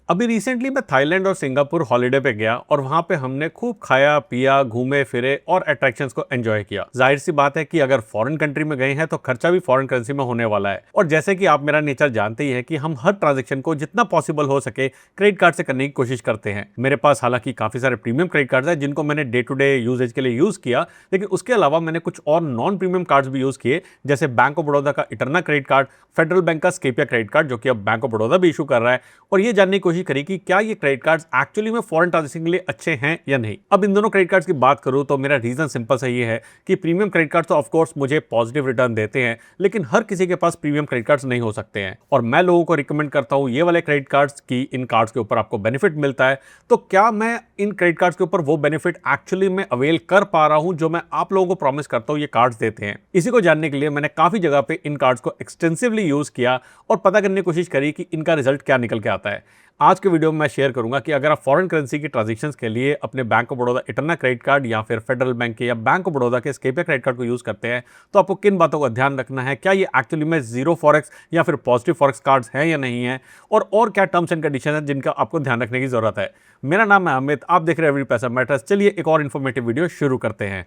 अभी रिसेंटली मैं थाईलैंड और सिंगापुर हॉलिडे पे गया और वहां पे हमने खूब खाया पिया, घूमे फिरे और अट्रैक्शंस को एंजॉय किया। जाहिर सी बात है कि अगर फॉरेन कंट्री में गए हैं तो खर्चा भी फॉरेन करेंसी में होने वाला है। और जैसे कि आप मेरा नेचर जानते ही हैं कि हम हर ट्रांजेक्शन को जितना पॉसिबल हो सके क्रेडिट कार्ड से करने की कोशिश करते हैं। मेरे पास हालांकि काफी सारे प्रीमियम क्रेडिट कार्ड हैं जिनको मैंने डे टू डे यूजेज के लिए यूज किया, लेकिन उसके अलावा मैंने कुछ और नॉन प्रीमियम कार्ड्स भी यूज किए, जैसे बैंक ऑफ बड़ौदा का इटर्ना क्रेडिट कार्ड, फेडरल बैंक का स्केपिया क्रेडिट कार्ड जो कि अब बैंक ऑफ बड़ौदा भी इशू कर रहा है, और ये जानने की कोशिश करी कि क्या ये क्रेडिट कार्ड्स एक्चुअली में फॉरेन ट्रांजैक्शन के लिए अच्छे हैं या नहीं। अब इन दोनों क्रेडिट कार्ड्स की बात करूं तो मेरा रीजन सिंपल सा ये है कि प्रीमियम क्रेडिट कार्ड्स तो ऑफ कोर्स मुझे पॉजिटिव रिटर्न देते हैं, लेकिन हर किसी के पास प्रीमियम क्रेडिट कार्ड्स नहीं हो सकते हैं। और मैं लोगों को रिकमेंड करता हूं ये वाले क्रेडिट कार्ड्स की इन कार्ड्स के ऊपर आपको बेनिफिट मिलता है। तो क्या मैं इन क्रेडिट कार्ड्स के ऊपर वो बेनिफिट एक्चुअली में अवेल कर पा रहा हूं जो मैं आप लोगों को प्रॉमिस करता हूं ये कार्ड्स देते हैं? इसी को जानने के लिए मैंने काफी जगह पे इन कार्ड्स को एक्सटेंसिवली यूज किया और पता करने की कोशिश करी कि इनका रिजल्ट क्या निकल के आता है। आज के वीडियो में मैं शेयर करूंगा कि अगर आप फॉरेन करेंसी की ट्रांजैक्शंस के लिए अपने Bank of Baroda Eterna credit card या फिर फेडरल बैंक के या बैंक ऑफ बड़ौदा के स्केपिया क्रेडिट कार्ड को यूज करते हैं तो आपको किन बातों का ध्यान रखना है, क्या ये एक्चुअली में जीरो फॉरेक्स या फिर पॉजिटिव फॉरेक्स कार्ड्स हैं या नहीं है, और क्या टर्म्स एंड कंडीशन है जिनका आपको ध्यान रखने की जरूरत है। मेरा नाम है अमित, आप देख रहे हैं एवरी पैसा मैटर्स। चलिए एक और इन्फॉर्मेटिव वीडियो शुरू करते हैं।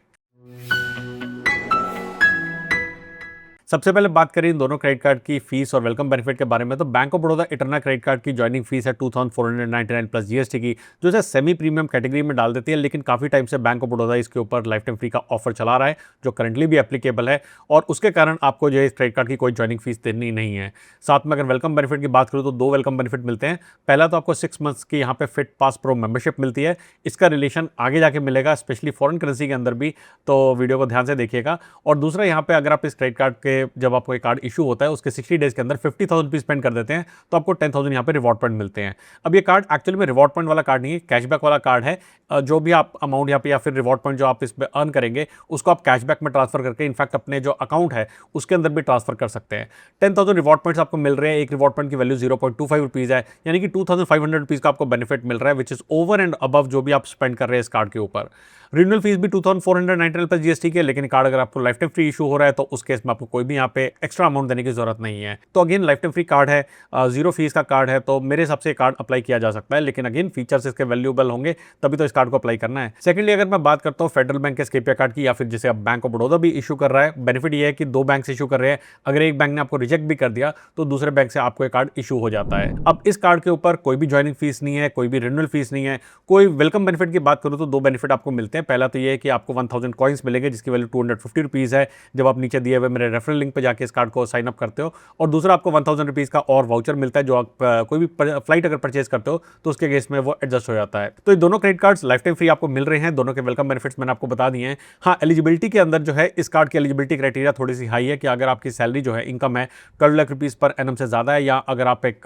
सबसे पहले बात करें इन दोनों क्रेडिट कार्ड की फीस और वेलकम बेनिफिट के बारे में, तो Bank of Baroda Eterna credit card की ज्वाइनिंग फीस है 2499 प्लस जीएसटी की, जो इसे सेमी प्रीमियम कैटेगरी में डाल देती है। लेकिन काफ़ी टाइम से बैंक ऑफ बड़ौदा इसके ऊपर लाइफ टाइम फ्री का ऑफर चला रहा है जो करंटली भी एप्लीकेबल है, और उसके कारण आपको जो है इस क्रेडिट कार्ड की कोई ज्वाइनिंग फीस देनी नहीं है। साथ में अगर वेलकम बेनिफिट की बात करूँ तो 2 वेलकम बेनिफिट मिलते हैं। पहला तो आपको 6 मंथ्स की यहाँ पे फिट पास प्रो मेंबरशिप मिलती है, इसका रिलेशन आगे जाके मिलेगा स्पेशली फॉरेन करेंसी के अंदर भी, तो वीडियो को ध्यान से देखिएगा। और दूसरा यहाँ पे अगर आप इस क्रेडिट कार्ड के जब आपको कार्ड इशू होता है उसके 60 डेज के अंदर 50,000 रुपीज स्पेंड कर देते हैं तो आपको 10,000 यहाँ पे रिवॉर्ड पॉइंट मिलते हैं। अब ये कार्ड एक्चुअली में रिवॉर्ड पॉइंट वाला कार्ड नहीं है, कैशबैक वाला कार्ड है। जो भी आप अमाउंट यहाँ पे या फिर रिवॉर्ड पॉइंट जो आप इस पे अर्न करेंगे उसको आप कैशबैक में ट्रांसफर करके इनफैक्ट अपने जो अकाउंट है उसके अंदर भी ट्रांसफर कर सकते हैं। 10,000 रिवॉर्ड पॉइंट्स आपको मिल रहे हैं। एक रिवॉर्ड पॉइंट की वैल्यू 0.25 रुपीज है, यानी कि 2,500 रुपीज का आपको बेनिफिट मिल रहा है, which is over and above जो भी आप स्पेंड कर रहे हैं इस कार्ड के ऊपर। रिन्यूअल फीस भी 2,499 प्लस जीएसटी के, लेकिन कार्ड अगर आपको लाइफ टाइम फ्री इशू हो रहा है तो उस केस में आपको कोई भी यहाँ पे एक्स्ट्रा अमाउंट देने की जरूरत नहीं है। तो again life time free card है, जीरो फीस का कार्ड है, तो मेरे हिसाब से कार्ड अप्लाई किया जा सकता है। लेकिन अगेन फीचर्स इसके वैल्यूएबल होंगे तभी तो इस कार्ड को अप्लाई करना है। सेकंडली अगर मैं बात करता हूँ फेडरल बैंक के स्केपिया कार्ड की या फिर जिसे अब बैंक ऑफ बड़ौदा भी इशू कर रहा है, बेनिफिट ये है कि 2 बैंक इशू कर रहे हैं। अगर एक बैंक ने आपको रिजेक्ट भी कर दिया तो दूसरे बैंक से आपको एक कार्ड इशू हो जाता है। अब इस कार्ड के ऊपर कोई भी ज्वाइनिंग फीस नहीं है, कोई भी रिन्यूअल फीस नहीं है। कोई वेलकम बेनिफिट की बात करूँ तो 2 बेनिफिट आपको मिलते हैं। पहला तो ये है कि आपको 1000 कॉइन्स मिलेंगे जिसकी वैल्यू 250 रुपीज़ है जब आप नीचे दिए हुए मेरे रेफरल लिंक पे जाके इस कार्ड को साइन अप करते हो। और दूसरा आपको 1000 रुपीज़ का और वाउचर मिलता है जो आप कोई भी फ्लाइट अगर परचेज करते हो तो उसके केस में वो एडजस्ट हो जाता है। तो ये दोनों credit cards life time free आपको मिल रहे हैं। दोनों के वेलकम बेनिफिट्स मैंने आपको बता दिए हैं। हाँ, एलिजिबिलिटी के अंदर जो है इस कार्ड की एलिजिबिलिटी क्राइटेरिया थोड़ी सी हाई है कि अगर आपकी सैलरी जो है इनकम है 12 लाख रुपीज़ पर एनम से ज़्यादा है, या अगर आप एक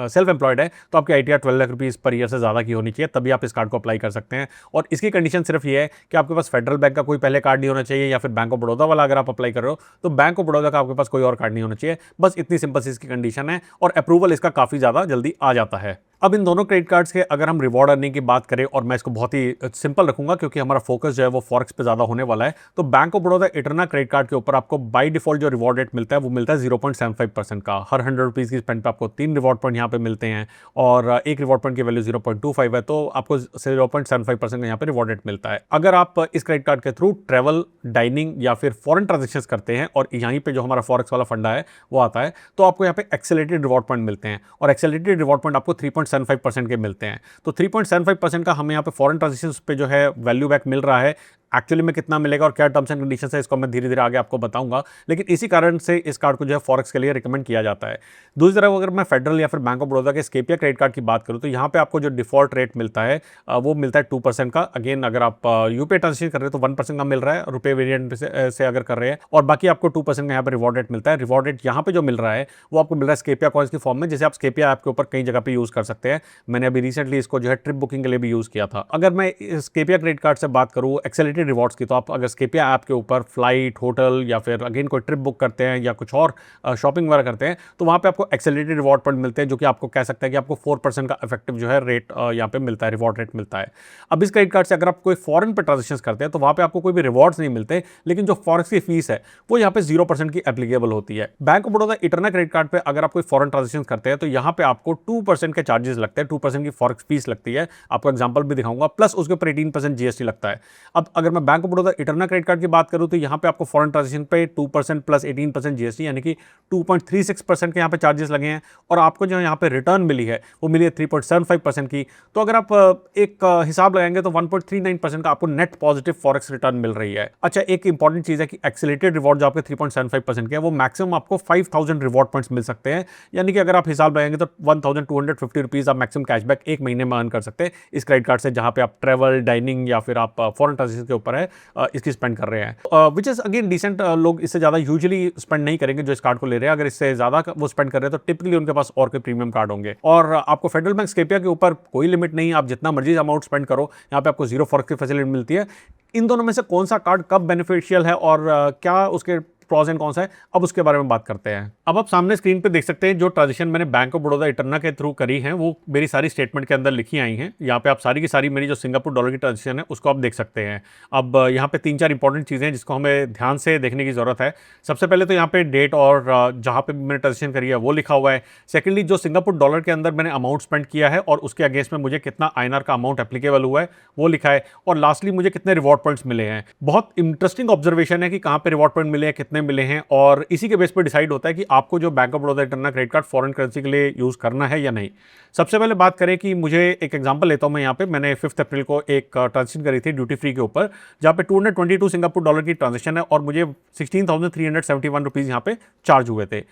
सेल्फ एम्प्लॉयड है तो आपकी ITR 12 lakh rupees per year से ज़्यादा की होनी चाहिए, तभी आप इस कार्ड को अप्लाई कर सकते हैं। और इसकी कंडीशन सिर्फ ये है कि आपके पास फेडरल बैंक का कोई पहले कार्ड नहीं होना चाहिए, या फिर बैंक ऑफ बड़ौदा वाला अगर आप अप्लाई कर रहे हो तो बैंक ऑफ बड़ौदा का आपके पास कोई और कार्ड नहीं होना चाहिए। बस इतनी सिंपल सी इसकी कंडीशन है और अप्रूवल इसका काफ़ी ज़्यादा जल्दी आ जाता है। अब इन दोनों क्रेडिट कार्ड्स के अगर हम रिवॉर्ड अर्निंग की बात करें, और मैं इसको बहुत ही सिंपल रखूंगा क्योंकि हमारा फोकस जो है वो फॉरेक्स पे ज़्यादा होने वाला है, तो Bank of Baroda Eterna credit card के ऊपर आपको बाय डिफॉल्ट जो रिवॉर्ड रेट मिलता है वो मिलता है 0.75% का। हर 100 रुपीज़ की स्पेंड पे आपको 3 रिवॉर्ड पॉइंट यहाँ पे मिलते हैं, और एक रिवॉर्ड पॉइंट की वैल्यू 0.25 है, तो आपको 0.75% का यहाँ पे रिवॉर्ड रेट मिलता है। अगर आप इस क्रेडिट कार्ड के थ्रू ट्रैवल, डाइनिंग या फिर फॉरेन ट्रांजेक्शन करते हैं और यहीं पे जो हमारा फॉरेक्स वाला फंडा है वो आता है, तो आपको यहाँ पे एक्सेलरेटेड रिवॉर्ड पॉइंट मिलते हैं, और एक्सेलरेटेड रिवॉर्ड पॉइंट आपको 3.75% के मिलते हैं। तो 3.75% का हमें यहाँ पे फॉरेन ट्रांजेक्शंस पे जो है वैल्यू बैक मिल रहा है। एक्चुअली में कितना मिलेगा और क्या टर्म्स एंड कंडीशंस है इसको मैं धीरे धीरे आगे आपको बताऊंगा, लेकिन इसी कारण से इस कार्ड को जो है फॉरेक्स के लिए रिकमेंड किया जाता है। दूसरी तरफ अगर मैं फेडरल या फिर बैंक ऑफ बड़ौदा के स्केपिया क्रेडिट कार्ड की बात करूं तो यहाँ पे आपको जो डिफॉल्ट रेट मिलता है वो मिलता है 2% का। अगेन अगर आप यूपीआई ट्रांजेक्शन कर रहे हो तो 1% का मिल रहा है, रुपए वेरिएंट से अगर कर रहे हैं, और बाकी आपको 2% का यहाँ पे रिवॉर्ड रेट मिलता है। रिवॉर्ड रेट यहाँ पे जो मिल रहा है वो आपको मिल रहा है स्केपिया कॉइन्स की फॉर्म में, जिसे आप स्केपिया ऐप के ऊपर कई जगह पे यूज कर सकते हैं। मैंने अभी रिसेंटली इसको जो है ट्रिप बुकिंग के लिए भी यूज किया था। अगर मैं स्केपिया क्रेडिट कार्ड से बात करूँ एक्सेलरेटेड एक्सेलरेटेड रिवॉर्ड्स की, तो आप अगर स्केपिया ऐप के ऊपर फ्लाइट, होटल या फिर अगेन कोई ट्रिप बुक करते हैं या कुछ और शॉपिंग वगैरह करते हैं, तो वहाँ पे आपको एक्सेलरेटेड रिवॉर्ड पॉइंट मिलते हैं, जो कि आपको कह सकता है कि आपको 4% का इफेक्टिव जो है रेट यहाँ पे मिलता है, रिवॉर्ड रेट मिलता है। अब इस क्रेडिट कार्ड से अगर आप कोई फॉरेन पे ट्रांजेक्शन करते हैं तो वहाँ पे आपको कोई भी रिवॉर्ड्स नहीं मिलते, लेकिन जो फॉरेक्स की फीस है वो यहाँ पे 0% की एप्लीकेबल होती है। Bank of Baroda Eterna credit card पे अगर आप कोई फॉरेन ट्रांजेक्शन करते हैं तो यहाँ पे आपको 2% के चार्जेस लगते हैं, 2% की फॉरेक्स फीस लगती है। आपको एग्जांपल भी दिखाऊंगा, प्लस उसके ऊपर 18% जीएसटी लगता है। अब अगर मैं Bank of Baroda Eterna credit card की बात करूं तो यहाँ पे आपको फॉरेन ट्रांजेक्शन पे 2% प्लस 18% जीएसटी यानी कि 2.36% के यहाँ पे चार्जेस लगे हैं, और आपको जो यहाँ पे रिटर्न मिली है वो मिली है 3.75% की। तो अगर आप एक हिसाब लगाएंगे तो 1.39% का आपको नेट पॉजिटिव फॉरेक्स रिटर्न मिल रही है। अच्छा, एक इंपॉर्टेंट चीज है कि एक्सेलरेटेड रिवॉर्ड जो आपके 3.75% के हैं वो मैक्सिमम आपको 5000 रिवॉर्ड पॉइंट्स मिल सकते हैं, यानी कि अगर आप हिसाब लगाएंगे तो 1250 रुपीज आप मैक्सिमम कैशबैक एक महीने में अर्न कर सकते हैं इस क्रेडिट कार्ड से, जहां पे आप ट्रैवल, डाइनिंग या फिर आप फॉरेन ट्रांजेक्शन के ऊपर है इसकी स्पेंड कर रहे हैं, विच इज अगेन डिसेंट। लोग इससे ज्यादा यूजुअली स्पेंड नहीं करेंगे जो इस कार्ड को ले रहे हैं। अगर इससे ज्यादा वो स्पेंड कर रहे हैं तो टिपिकली उनके पास और कोई प्रीमियम कार्ड होंगे। और आपको फेडरल बैंक स्केपिया के ऊपर कोई लिमिट नहीं है, आप जितना मर्जी अमाउंट स्पेंड करो, यहाँ पे आपको जीरो फॉरेक्स की फैसिलिटी मिलती है। इन दोनों में से कौन सा कार्ड कब बेनिफिशियल है और क्या उसके प्रॉज एंड कौन सा है, अब उसके बारे में बात करते हैं। अब आप सामने स्क्रीन पे देख सकते हैं जो ट्रांजेक्शन मैंने बैंक ऑफ बड़ौदा इटर्ना के थ्रू करी है वो मेरी सारी स्टेटमेंट के अंदर लिखी आई हैं। यहाँ पे आप सारी की सारी मेरी जो सिंगापुर डॉलर की ट्रांजेक्शन है उसको आप देख सकते हैं। अब यहाँ पे 3-4 इंपॉर्टेंट चीज़ें हैं जिसको हमें ध्यान से देखने की जरूरत है। सबसे पहले तो यहाँ पे डेट और जहाँ पे मैंने ट्रांजेक्शन करी है वो लिखा हुआ है। सेकेंडली जो सिंगापुर डॉलर के अंदर मैंने अमाउंट स्पेंड किया है और उसके अगेंस्ट में मुझे कितना आईएनआर का अमाउंट एप्लीकेबल हुआ है वो लिखा है। और लास्टली मुझे कितने रिवॉर्ड पॉइंट्स मिले हैं। बहुत इंटरेस्टिंग ऑब्जर्वेशन है कि कहाँ पे रिवॉर्ड पॉइंट मिले हैं, कितने मिले हैं, और इसी के बेस पर डिसाइड होता है कि आपको जो Bank of Baroda Eterna credit card foreign currency के लिए यूज करना है या नहीं। सबसे पहले बात करें कि मुझे एक एग्जांपल लेता हूं मैं। यहाँ पे मैंने 5 अप्रैल को एक ट्रांजेक्शन करी थी ड्यूटी फ्री के ऊपर, जहाँ पे 222 सिंगापुर डॉलर की ट्रांजेक्शन है और मुझे 16,371 रुपीज यहाँ पे चार्ज हुए थे।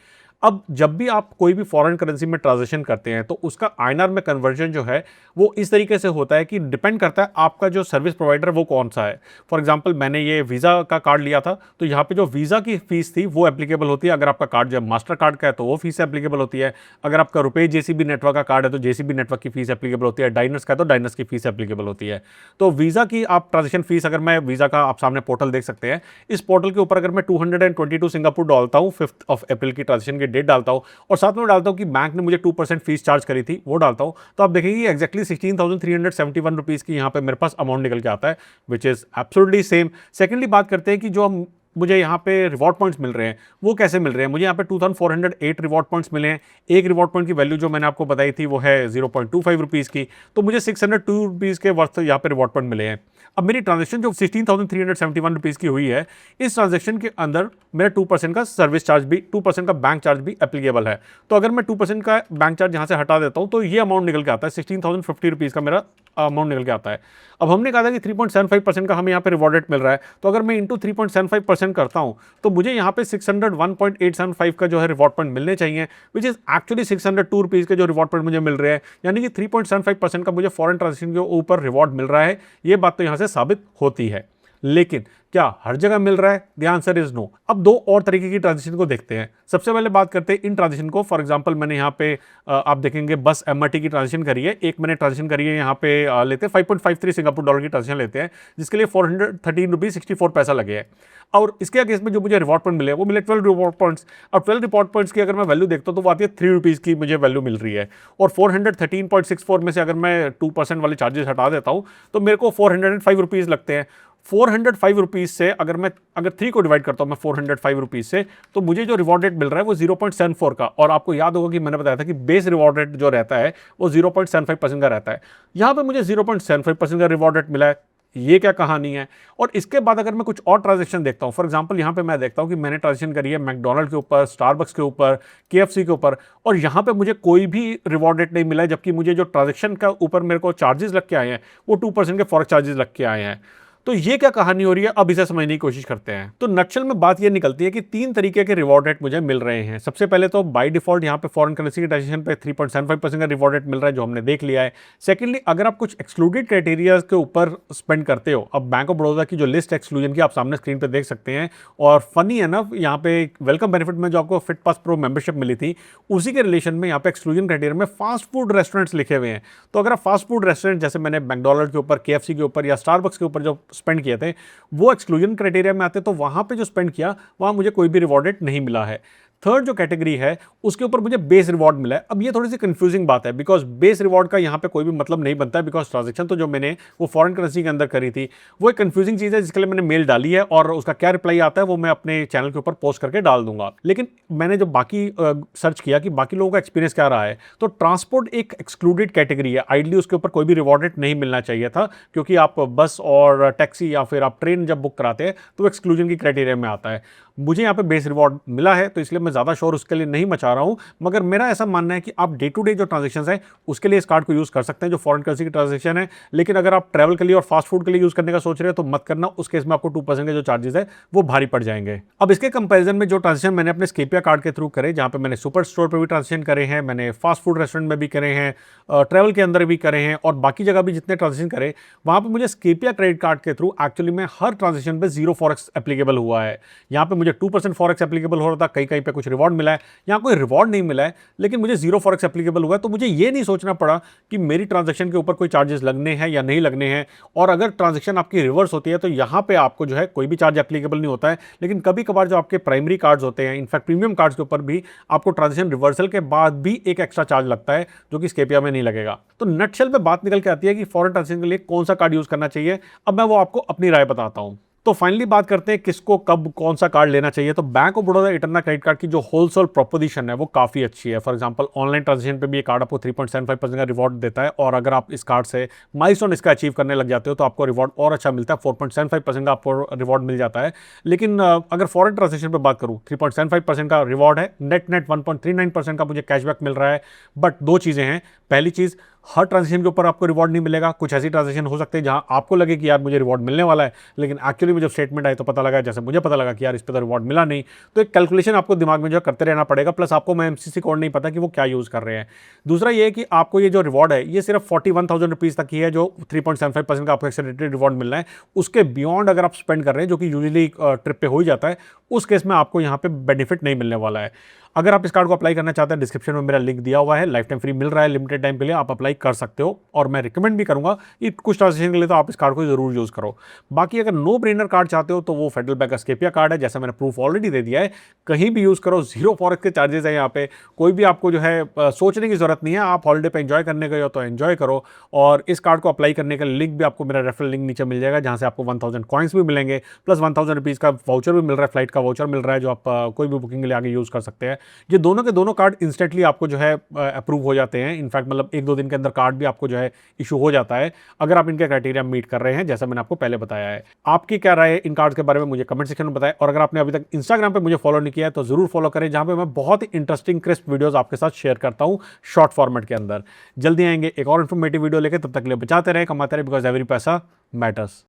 अब जब भी आप कोई भी फॉरेन करेंसी में ट्रांजेक्शन करते हैं तो उसका आईएनआर में कन्वर्जन जो है वो इस तरीके से होता है कि डिपेंड करता है आपका जो सर्विस प्रोवाइडर वो कौन सा है। फॉर एग्जांपल मैंने ये वीज़ा का कार्ड लिया था, तो यहाँ पे जो वीज़ा की फीस थी वो एप्लीकेबल होती है। अगर आपका कार्ड जब मास्टर कार्ड का है तो वो फीस एप्लीकेबल होती है। अगर आपका रुपए जेसीबी नेटवर्क का कार्ड है तो जेसीबी नेटवर्क की फीस एप्लीकेबल होती है। डाइनर्स का है तो डाइनर्स की फीस एप्लीकेबल होती है। तो वीज़ा की आप ट्रांजेक्शन फीस, अगर मैं वीज़ा का आप सामने पोर्टल देख सकते हैं, इस पोर्टल के ऊपर अगर मैं 222 सिंगापुर डालता हूँ, 5 अप्रैल की ट्रांजेक्शन की डेट डालता हूँ और साथ में डालता हूं कि बैंक ने मुझे 2% फीस चार्ज करी थी वो डालता हूं, तो आप देखेंगे एक्जैक्टली 16,371 रुपीज की यहाँ पे मेरे पास अमाउंट निकल के आता है, which is absolutely same. Secondly बात करते हैं कि जो हम मुझे यहाँ पे रिवॉर्ड पॉइंट्स मिल रहे हैं वो कैसे मिल रहे हैं। मुझे यहाँ पे 2408 रिवॉर्ड पॉइंट्स मिले हैं। एक रिवॉर्ड पॉइंट की वैल्यू जो मैंने आपको बताई थी वो है 0.25 रुपीज़ की, तो मुझे 602 रुपीज़ के वर्थ यहाँ पे रिवॉर्ड पॉइंट मिले हैं। अब मेरी ट्रांजेक्शन जो 16,371 रुपीज़ की हुई है, इस ट्रांजेक्शन के अंदर मेरा 2% का सर्विस चार्ज भी, 2% का बैंक चार्ज भी एप्लीकेबल है। तो अगर मैं 2% का बैंक चार्ज यहाँ से हटा देता हूँ तो ये अमाउंट निकल के आता है 16,050 रुपीज़ का मेरा अमाउंट निकल के आता है। अब हमने कहा था कि 3.75% का हमें यहाँ पे रिवॉर्ड रेट मिल रहा है, तो अगर मैं इंटू 3.75% करता हूँ तो मुझे यहाँ पे 601.875 का जो है रिवॉर्ड पॉइंट मिलने चाहिए, विच इज एक्चुअली 602 रुपीज़ के जो रिवॉर्ड पॉइंट मुझे मिल रहे हैं, यानी कि 3.75% का मुझे फॉरेन ट्रांजेक्शन के ऊपर रिवॉर्ड मिल रहा है। ये बात तो यहाँ से साबित होती है। लेकिन क्या हर जगह मिल रहा है? The answer is no. अब दो और तरीके की ट्रांजेक्शन को देखते हैं। सबसे पहले बात करते हैं इन ट्रांजेक्शन को। फॉर एग्जांपल मैंने यहाँ पे आप देखेंगे बस एमआरटी की ट्रांजेक्शन करी है, एक मैंने ट्रांजेक्शन करी है यहाँ पे लेते हैं 5.53 सिंगापुर डॉलर की ट्रांजेक्शन लेते हैं, जिसके लिए 413 रुपीज 64 पैसा लगे हैं। और इसके अगेंस्ट में जो मुझे रिवॉर्ड पॉइंट मिले वो मिले 12 रिवॉर्ड पॉइंट्स। अब 12 रिवॉर्ड पॉइंट्स की अगर मैं वैल्यू देखता हूँ तो वो आती है 3 रुपीज़ की मुझे वैल्यू मिल रही है। और 413.64 में से अगर मैं 2% वाले चार्जेस हटा देता हूँ तो मेरे को 405 रुपीज़ लगते हैं। 405 रुपीज़ से अगर 3 को डिवाइड करता हूँ मैं 405 रुपीज़ से, तो मुझे जो रिवॉर्ड रेट मिल रहा है वो 0.74 का। और आपको याद होगा कि मैंने बताया था कि बेस रिवॉर्ड रेट जो रहता है वो 0.75% का रहता है। यहाँ पे मुझे 0.75% का रिवॉर्ड रेट मिला है। ये क्या कहानी है? और इसके बाद अगर मैं कुछ और ट्रांजेक्शन देखता हूँ, फॉर एग्जांपल यहाँ पे मैं देखता हूँ कि मैंने ट्रांजेक्शन करी है मैकडोनल्ड के ऊपर, स्टारबक्स के ऊपर, केएफसी के ऊपर, और यहाँ पे मुझे कोई भी रिवॉर्ड रेट नहीं मिला है, जबकि मुझे जो ट्रांजेक्शन का ऊपर मेरे को चार्जेस लग के आए हैं वो 2% के फॉरेक्स चार्जेस लग के आए हैं। तो ये क्या कहानी हो रही है, अब इसे समझने की कोशिश करते हैं। तो नक्शल में बात ये निकलती है कि 3 तरीके के रिवॉर्ड रेट मुझे मिल रहे हैं। सबसे पहले तो बाय डिफॉल्ट यहाँ पे फॉरेन करेंसी के ट्रांजेक्शन पे 3.75% का रिवॉर्ड रेट मिल रहा है, जो हमने देख लिया है। सेकेंडली, अगर आप कुछ एक्सक्लूडेड क्राइटेरिया के ऊपर स्पेंड करते हो, अब बैंक ऑफ बड़ौदा की जो लिस्ट एक्सक्लूजन की आप सामने स्क्रीन पर देख सकते हैं, और फनी है ना, यहाँ पे वेलकम बेनिफिट में जो आपको फिट पास प्रो मेंबरशिप मिली थी उसी के रिलेशन में यहाँ पे एक्सक्लूजन क्राइटेरिया में फास्ट फूड रेस्टोरेंट्स लिखे हुए हैं। तो अगर आप फास्ट फूड रेस्टोरेंट जैसे मैंने मैकडोनल्ड के ऊपर, केएफसी के ऊपर या स्टारबक्स के ऊपर जो स्पेंड किए थे वो एक्सक्लूजन क्राइटेरिया में आते, तो वहाँ पे जो स्पेंड किया वहाँ मुझे कोई भी रिवॉर्डेड नहीं मिला है। थर्ड जो कैटेगरी है उसके ऊपर मुझे बेस रिवॉर्ड मिला है। अब ये थोड़ी सी कंफ्यूजिंग बात है बिकॉज बेस रिवॉर्ड का यहाँ पे कोई भी मतलब नहीं बनता है, बिकॉज ट्रांजेक्शन तो जो मैंने वो फॉरेन करेंसी के अंदर करी थी वो एक कंफ्यूजिंग चीज़ है जिसके लिए मैंने मेल डाली है और उसका क्या रिप्लाई आता है वो मैं अपने चैनल के ऊपर पोस्ट करके डाल दूंगा। लेकिन मैंने जो बाकी सर्च किया कि बाकी लोगों का एक्सपीरियंस क्या रहा है, तो ट्रांसपोर्ट एक एक्सक्लूडेड कैटेगरी है। आइडली उसके ऊपर कोई भी रिवॉर्डेड नहीं मिलना चाहिए था, क्योंकि आप बस और टैक्सी या फिर आप ट्रेन जब बुक कराते हैं तो एक्सक्लूजन की क्राइटेरिया में आता है। मुझे यहाँ पे बेस रिवॉर्ड मिला है तो इसलिए मैं ज़्यादा शोर उसके लिए नहीं मचा रहा हूँ, मगर मेरा ऐसा मानना है कि आप डे टू डे जो ट्रांजेक्शन है उसके लिए इस कार्ड को यूज़ कर सकते हैं जो फॉरेन करेंसी की ट्रांजेक्शन है। लेकिन अगर आप ट्रैवल के लिए और फास्ट फूड के लिए यूज़ करने का सोच रहे हो तो मत करना, उस केस में आपको 2% के जो चार्जेस है वो भारी पड़ जाएंगे। अब इसके कंपेरिजन में जो ट्रांजेक्शन मैंने अपने स्केपिया कार्ड के थ्रू करे, जहाँ पे मैंने सुपर स्टोर पर भी ट्रांजेक्शन करे हैं, मैंने फास्ट फूड रेस्टोरेंट में भी करे हैं, ट्रैवल के अंदर भी करे हैं और बाकी जगह भी जितने ट्रांजेक्शन करे, वहाँ पर मुझे स्केपिया क्रेडिट कार्ड के थ्रू एक्चुअली में हर ट्रांजेक्शन पर 0 फॉरेक्स एप्लीकेबल हुआ है। यहाँ पे मुझे 2% फॉरेक्स एप्लीकेबल हो रहा था, कहीं कहीं पे कुछ रिवॉर्ड मिला है, यहाँ कोई रिवॉर्ड नहीं मिला है, लेकिन मुझे 0 फॉरेक्स एप्लीकेबल हुआ है। तो मुझे ये नहीं सोचना पड़ा कि मेरी ट्रांजैक्शन के ऊपर कोई चार्जेस लगने हैं या नहीं लगने हैं। और अगर ट्रांजैक्शन आपकी रिवर्स होती है तो यहाँ पे आपको जो है कोई भी चार्ज एप्लीकेबल नहीं होता है। लेकिन कभी कभार जो आपके प्राइमरी कार्ड्स होते हैं, इनफैक्ट प्रीमियम कार्ड्स के ऊपर भी आपको ट्रांजैक्शन रिवर्सल के बाद भी एक एक्स्ट्रा चार्ज लगता है जो कि स्केपिया में नहीं लगेगा। तो नटशेल पे बात निकल के आती है कि फॉरेन ट्रांजैक्शन के लिए कौन सा कार्ड यूज करना चाहिए। अब मैं वो आपको अपनी राय बताता हूं। तो फाइनली बात करते हैं किसको कब कौन सा कार्ड लेना चाहिए। तो Bank of Baroda Eterna credit card की जो होलसेल प्रोपोजिशन है वो काफ़ी अच्छी है। फॉर एग्जांपल ऑनलाइन ट्रांजेक्शन पे भी ये कार्ड आपको 3.75% का रिवॉर्ड देता है और अगर आप इस कार्ड से माइलस्टोन इसका अचीव करने लग जाते हो तो आपको रिवॉर्ड और अच्छा मिलता है, 4.75% का आपको रिवॉर्ड मिल जाता है। लेकिन अगर फॉरेन ट्रांजेक्शन पर बात करूँ 3.75% का रिवॉर्ड है, नेट 1.39% का मुझे कैशबैक मिल रहा है। बट दो चीज़ें हैं, पहली चीज़ हर ट्रांजेक्शन के ऊपर आपको रिवॉर्ड नहीं मिलेगा। कुछ ऐसी ट्रांजेक्शन हो सकते हैं जहां आपको लगे कि यार मुझे रिवॉर्ड मिलने वाला है, लेकिन एक्चुअली में जब स्टेटमेंट आई तो पता लगा, जैसे मुझे पता लगा कि यार इस पे तो रिवॉर्ड मिला नहीं। तो एक कैलकुलेशन आपको दिमाग में जो करते रहना पड़ेगा, प्लस आपको मैं एमसीसी कोड नहीं पता कि वो क्या यूज़ कर रहे हैं। दूसरा ये है कि आपको ये जो रिवॉर्ड है ये सिर्फ 41,000 रुपीज़ तक ही है, जो 3.75% का आपको एक्सेलरेटेड रिवॉर्ड मिलना है। उसके बियॉन्ड अगर आप स्पेंड कर रहे हैं, जो कि यूजुअली ट्रिप पे हो ही जाता है, उस केस में आपको यहाँ पे बेनिफिट नहीं मिलने वाला है। अगर आप इस कार्ड को अप्लाई करना चाहते हैं, डिस्क्रिप्शन में मेरा लिंक दिया हुआ है, लाइफ टाइम फ्री मिल रहा है, लिमिटेड टाइम के लिए आप अप्लाई कर सकते हो। और मैं रिकमेंड भी करूंगा कि कुछ ट्रांजेक्शन के लिए तो आप इस कार्ड को जरूर यूज करो। बाकी अगर नो ब्रेनर कार्ड चाहते हो तो वो फेडरल बैंक का स्केपिया कार्ड है, जैसा मैंने प्रूफ ऑलरेडी दे दिया है। कहीं भी यूज करो, 0 फॉरेक्स के चार्जेस है यहाँ पे, कोई भी आपको जो है सोचने की जरूरत नहीं है। आप हॉलिडे पे एंजॉय करने गए हो तो एंजॉय करो। और इस कार्ड को अप्लाई करने का लिंक भी आपको मेरा रेफरल लिंक नीचे मिल जाएगा, जहां से आपको 1000 कॉइन्स भी मिलेंगे, प्लस 1000 रुपीज़ का वाउचर भी मिल रहा है, फ्लाइट का वाउचर मिल रहा है, जो आप कोई भी बुकिंग के लिए आगे यूज कर सकते हैं। ये दोनों के दोनों कार्ड इंस्टेंटली आपको जो है अप्रूव हो जाते हैं। इनफैक्ट मतलब 1-2 दिन के अंदर कार्ड भी आपको जो है इशू हो जाता है, अगर आप इनके क्राइटेरिया मीट कर रहे हैं, जैसा मैंने आपको पहले बताया है। आपकी क्या राय है इन कार्ड्स के बारे में मुझे कमेंट सेक्शन में बताएं। और अगर आपने अभी तक इंस्टाग्राम पे मुझे फॉलो नहीं किया है तो जरूर फॉलो करें, जहां पे मैं बहुत ही इंटरेस्टिंग क्रिस्प वीडियोस आपके साथ शेयर करता हूं शॉर्ट फॉर्मेट के अंदर। जल्दी आएंगे एक और इन्फॉर्मेटिव वीडियो लेकर, तब तक के लिए बचाते रहे, कमाते रहे, बिकॉज एवरी पैसा मैटर्स।